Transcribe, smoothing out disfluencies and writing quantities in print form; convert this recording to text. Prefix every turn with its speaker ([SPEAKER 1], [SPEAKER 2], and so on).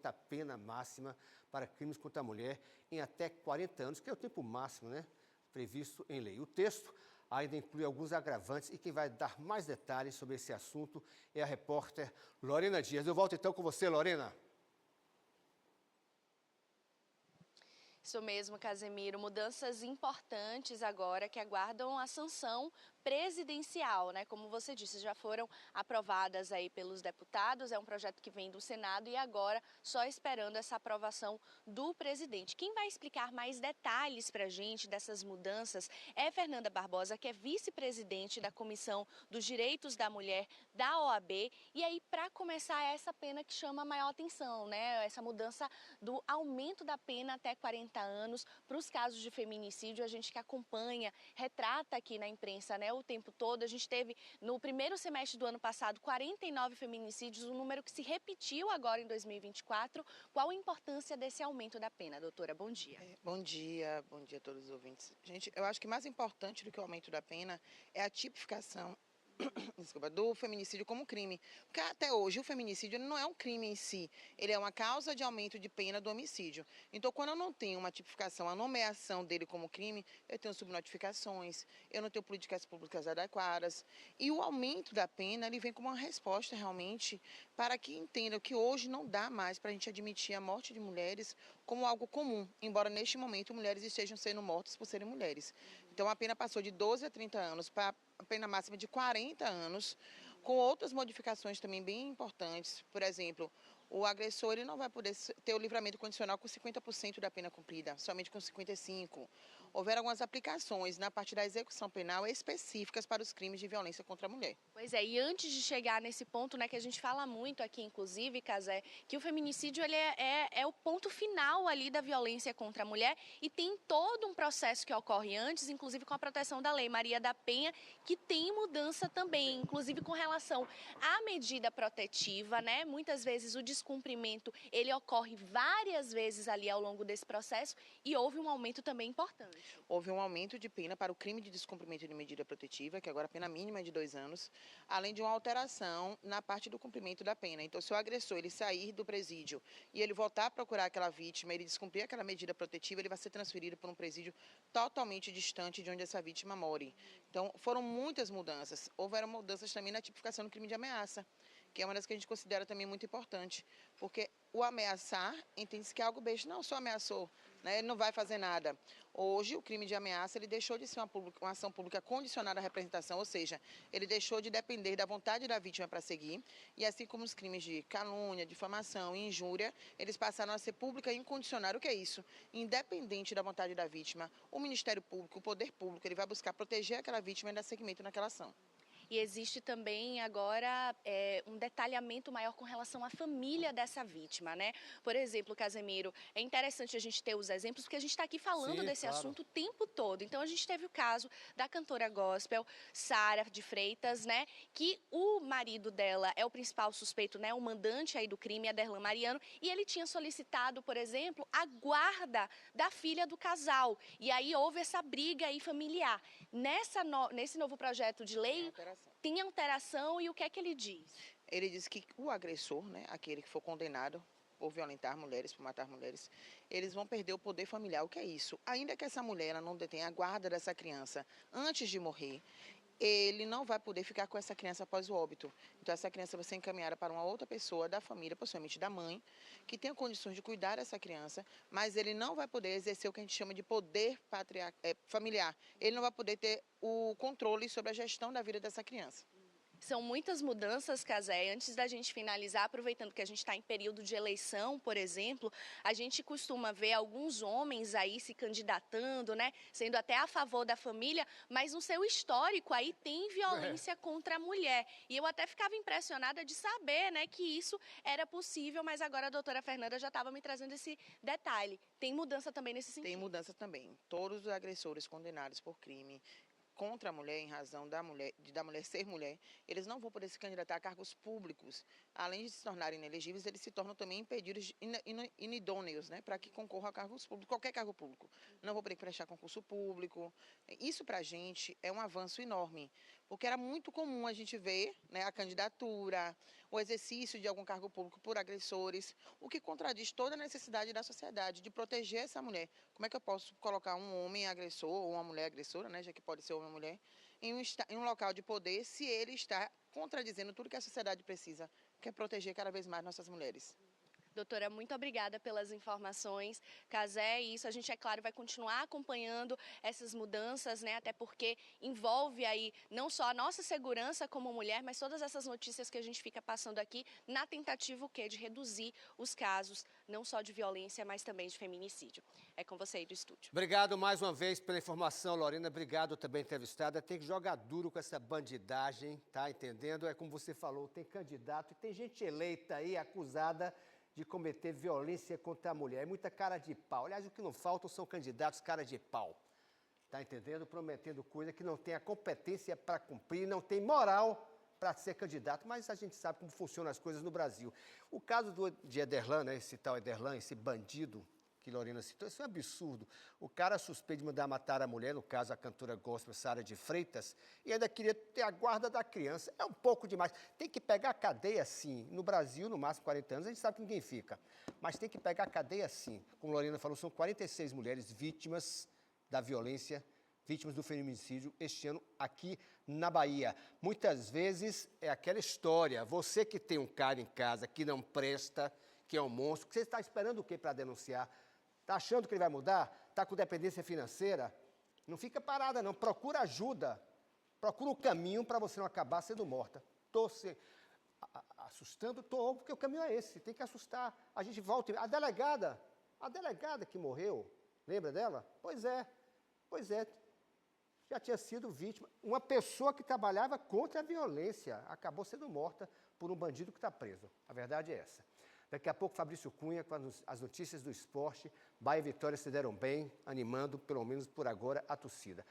[SPEAKER 1] aumenta a pena máxima para crimes contra a mulher em até 40 anos, que é o tempo máximo, né, previsto em lei. O texto ainda inclui alguns agravantes e quem vai dar mais detalhes sobre esse assunto é a repórter Lorena Dias. Eu volto então com você, Lorena.
[SPEAKER 2] Isso mesmo, Casemiro. Mudanças importantes agora que aguardam a sanção presidencial, né? Como você disse, já foram aprovadas aí pelos deputados, é um projeto que vem do Senado e agora só esperando essa aprovação do presidente. Quem vai explicar mais detalhes para a gente dessas mudanças é Fernanda Barbosa, que é vice-presidente da Comissão dos Direitos da Mulher da OAB. E aí, para começar, essa pena que chama a maior atenção, né? Essa mudança do aumento da pena até 40 anos para os casos de feminicídio. A gente que acompanha, retrata aqui na imprensa, né, o tempo todo. A gente teve no primeiro semestre do ano passado 49 feminicídios, um número que se repetiu agora em 2024. Qual a importância desse aumento da pena, doutora? Bom dia.
[SPEAKER 3] Bom dia a todos os ouvintes. Gente, eu acho que mais importante do que o aumento da pena é a tipificação desculpa, do feminicídio como crime. Porque até hoje o feminicídio não é um crime em si, ele é uma causa de aumento de pena do homicídio. Então, quando eu não tenho uma tipificação, a nomeação dele como crime, eu tenho subnotificações, eu não tenho políticas públicas adequadas. E o aumento da pena, ele vem como uma resposta realmente para que entendam que hoje não dá mais para a gente admitir a morte de mulheres como algo comum, embora neste momento mulheres estejam sendo mortas por serem mulheres. Então, a pena passou de 12 a 30 anos para a pena máxima de 40 anos, com outras modificações também bem importantes. Por exemplo, o agressor ele não vai poder ter o livramento condicional com 50% da pena cumprida, somente com 55%. Houveram algumas aplicações na parte da execução penal específicas para os crimes de violência contra a mulher.
[SPEAKER 2] Pois é, e antes de chegar nesse ponto, né, que a gente fala muito aqui, inclusive, Casé, que o feminicídio ele é o ponto final ali da violência contra a mulher e tem todo um processo que ocorre antes, inclusive com a proteção da Lei Maria da Penha, que tem mudança também, inclusive com relação à medida protetiva, né? Muitas vezes o descumprimento, ele ocorre várias vezes ali ao longo desse processo e houve um aumento também importante.
[SPEAKER 3] Houve um aumento de pena para o crime de descumprimento de medida protetiva, que agora a pena mínima é de 2 anos, além de uma alteração na parte do cumprimento da pena. Então, se o agressor ele sair do presídio e ele voltar a procurar aquela vítima, ele descumprir aquela medida protetiva, ele vai ser transferido para um presídio totalmente distante de onde essa vítima mora. Então, foram muitas mudanças. Houveram mudanças também na tipificação do crime de ameaça, que é uma das que a gente considera também muito importante, porque o ameaçar entende-se que é algo besta, não só ameaçou, né, ele não vai fazer nada. Hoje, o crime de ameaça ele deixou de ser uma ação pública condicionada à representação, ou seja, ele deixou de depender da vontade da vítima para seguir, e assim como os crimes de calúnia, difamação e injúria, eles passaram a ser pública e incondicionada. O que é isso? Independente da vontade da vítima, o Ministério Público, o Poder Público, ele vai buscar proteger aquela vítima e dar seguimento naquela ação.
[SPEAKER 2] E existe também agora um detalhamento maior com relação à família dessa vítima, né? Por exemplo, Casemiro, é interessante a gente ter os exemplos, porque a gente está aqui falando desse assunto o tempo todo. Então, a gente teve o caso da cantora gospel, Sara de Freitas, né? Que o marido dela é o principal suspeito, né? O mandante aí do crime, Aderlan Mariano, e ele tinha solicitado, por exemplo, a guarda da filha do casal. E aí houve essa briga aí familiar. Nesse novo projeto de lei, tem alteração e o que é que ele diz?
[SPEAKER 3] Ele diz que o agressor, né, aquele que for condenado por violentar mulheres, por matar mulheres, eles vão perder o poder familiar. O que é isso? Ainda que essa mulher ela não detenha a guarda dessa criança antes de morrer, ele não vai poder ficar com essa criança após o óbito. Então, essa criança vai ser encaminhada para uma outra pessoa da família, possivelmente da mãe, que tenha condições de cuidar dessa criança, mas ele não vai poder exercer o que a gente chama de poder familiar. Ele não vai poder ter o controle sobre a gestão da vida dessa criança.
[SPEAKER 2] São muitas mudanças, Casé. Antes da gente finalizar, aproveitando que a gente está em período de eleição, por exemplo, a gente costuma ver alguns homens aí se candidatando, né, sendo até a favor da família, mas no seu histórico aí tem violência contra a mulher. E eu até ficava impressionada de saber, né, que isso era possível, mas agora a doutora Fernanda já estava me trazendo esse detalhe. Tem mudança também nesse sentido?
[SPEAKER 3] Tem mudança também. Todos os agressores condenados por crime contra a mulher, em razão da mulher ser mulher, eles não vão poder se candidatar a cargos públicos. Além de se tornarem inelegíveis, eles se tornam também impedidos, inidôneos, né, para que concorram a cargos públicos, qualquer cargo público. Não vão poder prestar concurso público. Isso, para a gente, é um avanço enorme, Porque era muito comum a gente ver, né, a candidatura, o exercício de algum cargo público por agressores, o que contradiz toda a necessidade da sociedade de proteger essa mulher. Como é que eu posso colocar um homem agressor ou uma mulher agressora, né, já que pode ser homem ou mulher, em um local de poder se ele está contradizendo tudo que a sociedade precisa, que é proteger cada vez mais nossas mulheres?
[SPEAKER 2] Doutora, muito obrigada pelas informações. Casé, e isso a gente, é claro, vai continuar acompanhando essas mudanças, né? Até porque envolve aí não só a nossa segurança como mulher, mas todas essas notícias que a gente fica passando aqui na tentativa o quê? De reduzir os casos, não só de violência, mas também de feminicídio. É com você aí do estúdio.
[SPEAKER 1] Obrigado mais uma vez pela informação, Lorena. Obrigado também, entrevistada. Tem que jogar duro com essa bandidagem, tá entendendo? É como você falou, tem candidato e tem gente eleita aí, acusada de cometer violência contra a mulher. É muita cara de pau. Aliás, o que não faltam são candidatos cara de pau. Tá entendendo? Prometendo coisa que não tem a competência para cumprir, não tem moral para ser candidato, mas a gente sabe como funcionam as coisas no Brasil. O caso de Ederlan, né, esse tal Ederlan, esse bandido que Lorena citou, isso é um absurdo. O cara suspeito de mandar matar a mulher, no caso a cantora gospel Sara de Freitas, e ainda queria ter a guarda da criança. É um pouco demais. Tem que pegar a cadeia sim. No Brasil, no máximo 40 anos, a gente sabe que ninguém fica. Mas tem que pegar a cadeia sim. Como Lorena falou, são 46 mulheres vítimas da violência, vítimas do feminicídio este ano aqui na Bahia. Muitas vezes é aquela história, você que tem um cara em casa que não presta, que é um monstro, que você está esperando o quê para denunciar? Está achando que ele vai mudar? Está com dependência financeira? Não fica parada, não. Procura ajuda. Procura um caminho para você não acabar sendo morta. Estou se assustando? Estou, porque o caminho é esse. Tem que assustar. A gente volta. A delegada que morreu, lembra dela? Pois é. Já tinha sido vítima. Uma pessoa que trabalhava contra a violência acabou sendo morta por um bandido que está preso. A verdade é essa. Daqui a pouco, Fabrício Cunha, com as notícias do esporte. Bahia e Vitória se deram bem, animando, pelo menos por agora, a torcida.